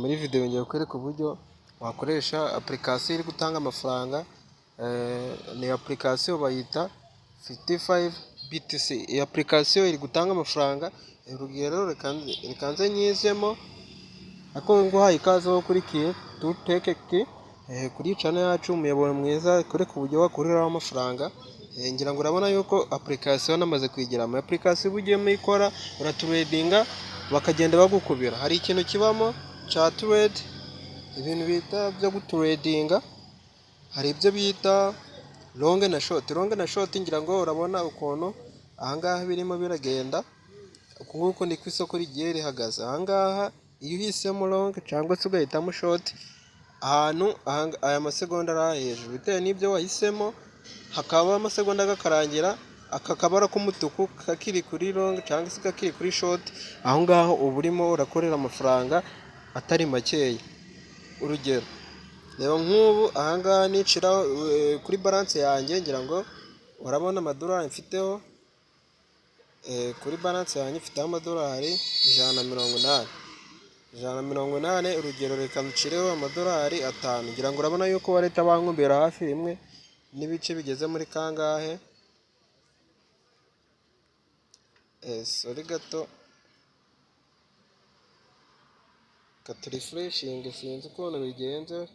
Muri video ngiye kwereka uburyo wakoresha application iri gutanga amafaranga. Ni application bayita 55 BTC. Iyi application iri gutanga amafaranga. Urugero reka nze nyizemo ako nguhaye ikaze wo kurikiye tutekeki kuri channel yacu umuyoboro mwiza kwereka uburyo wakoreraho amafaranga. Ngira ngo urabona yuko application namaze kwigira ama application bugiye muyikora uratradinga bakagenda bagukubira. Hari ikintu kibamo cha trade, ibintu bita byo gutradinga, hari ibyo bita long na short. Long na short ngira ngo urabona ukuntu ahangaha birimo biragenda ukunguko ni kwisoko rigiye rihagaze. Ahangaha iyo uhisemo long cyangwa se ugahitamo short ahantu aya masegonda ari hejuru bitewe n'ibyo wahisemo, hakaba amasegonda gakarangira akakabara k'umutuku kakiri kuri long cyangwa se kakiri kuri short. Aho ngaho uba urimo urakorera amafaranga atari makeya. Urugero reba nk'ubu ahangaha nicira kuri balance yanjye ngira ngo urabona amadolari mfiteho. Kuri balance yanjye mfiteho amadolari 180. Urugero reka ncireho amadolari 5. Ngira ngo urabona yuko bareta bankumbera hafi rimwe n'ibice bigeze muri kangahe. Sorry gato refreshing sinzi ukuntu bigenze.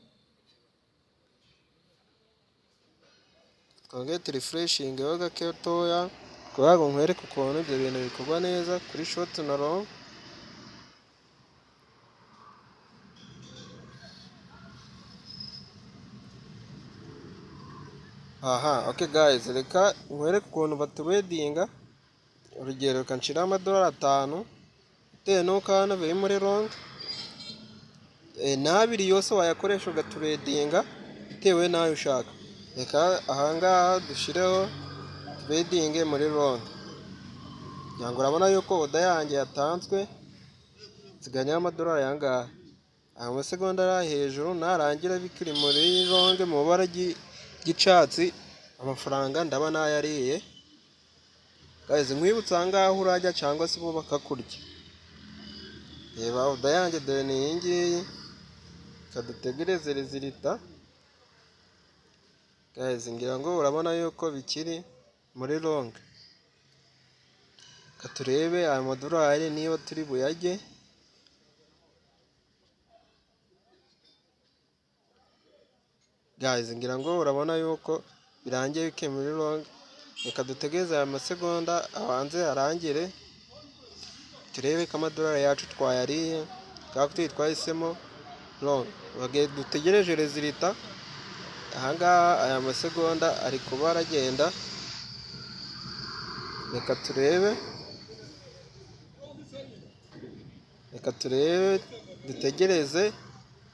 Twongeye refreshing ho gatoya kugira ngo nkwereke ukuntu ibyo bintu bikorwa neza kuri short na long. Okay guys, reka nkwereke ukuntu batradinga. Urugero reka nshira amadolari 5 bitewe nuko hano biri muri long. N'abiri yose wayakoresha ugatradinga bitewe nayo ushaka. Reka ahangaha dushireho trading muri long. Nyango urabona yuko oda yanjye yatanzwe nsiganya amadolari yangaha. Amasegonda ari hejuru narangira bikiri muri long mu bara ry'icatsi amafaranga ndaba nayariye. Guys, nkwibutsa ahangaha urajya cyangwa se bo bakakurya. Reba oda yanjye dore ni iyi ngiyi, kadutegereze rezilita. Guys, ngira ngo urabona yuko bikiri muri long. Katurebe aya madolari niba turi buyajye. Guys, ngira ngo urabona yuko birangiye bike muri long. Reka dutegereze aya masegonda abanze arangire turebe ko amadolari yacu twayariye kandi twahisemo long. Dutegereje rezilita. Ahangaha aya masegonda ari kuba aragenda. Reka turebe dutegereze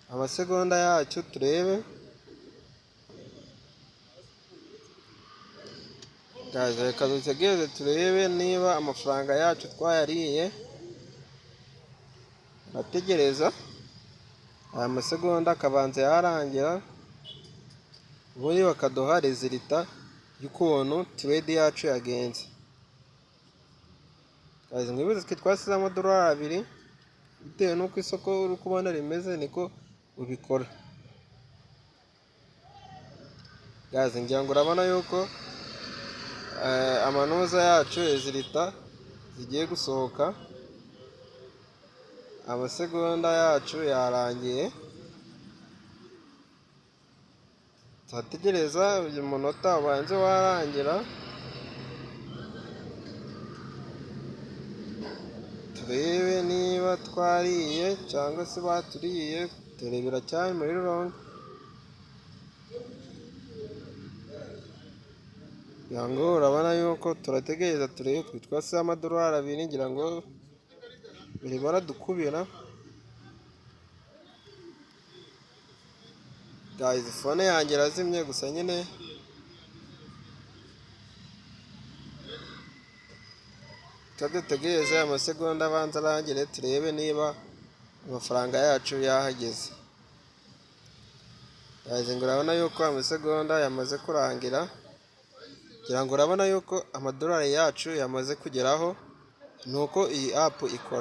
amasegonda yacu turebe. Guys, reka dutegereze turebe niba amafaranga yacu twayariye. Nategereza aya masegonda akabanza yarangira ubundi bakaduha rezilita y'ukuntu trade yacu yagenze. Guys, mwibuze twe twasize amadolari 2 bitewe nuko isoko uri kubona rimeze niko ubikora. Guys, ngira ngo urabona yuko amanuza yacu rezilita zigiye gusohoka. Amasegonda yacu yarangiye. Turategereza uyu munota ubanze warangira turebe niba twariye cyangwa se baturiye. Turebera cyane muri long. Ngira ngo urabona yuko turategereza turebe twase amadolari 2 ngira ngo biri baradukubira. Guys, phone yanjye razimye gusa nyine tutegereze amasegonda abanza arangire turebe niba amafaranga yacu yahageze. Guys, ngo urabona yuko amasegonda yamaze kurangira. Ngira ngo urabona yuko amadolari yacu yamaze kugeraho nuko iyi app ikora.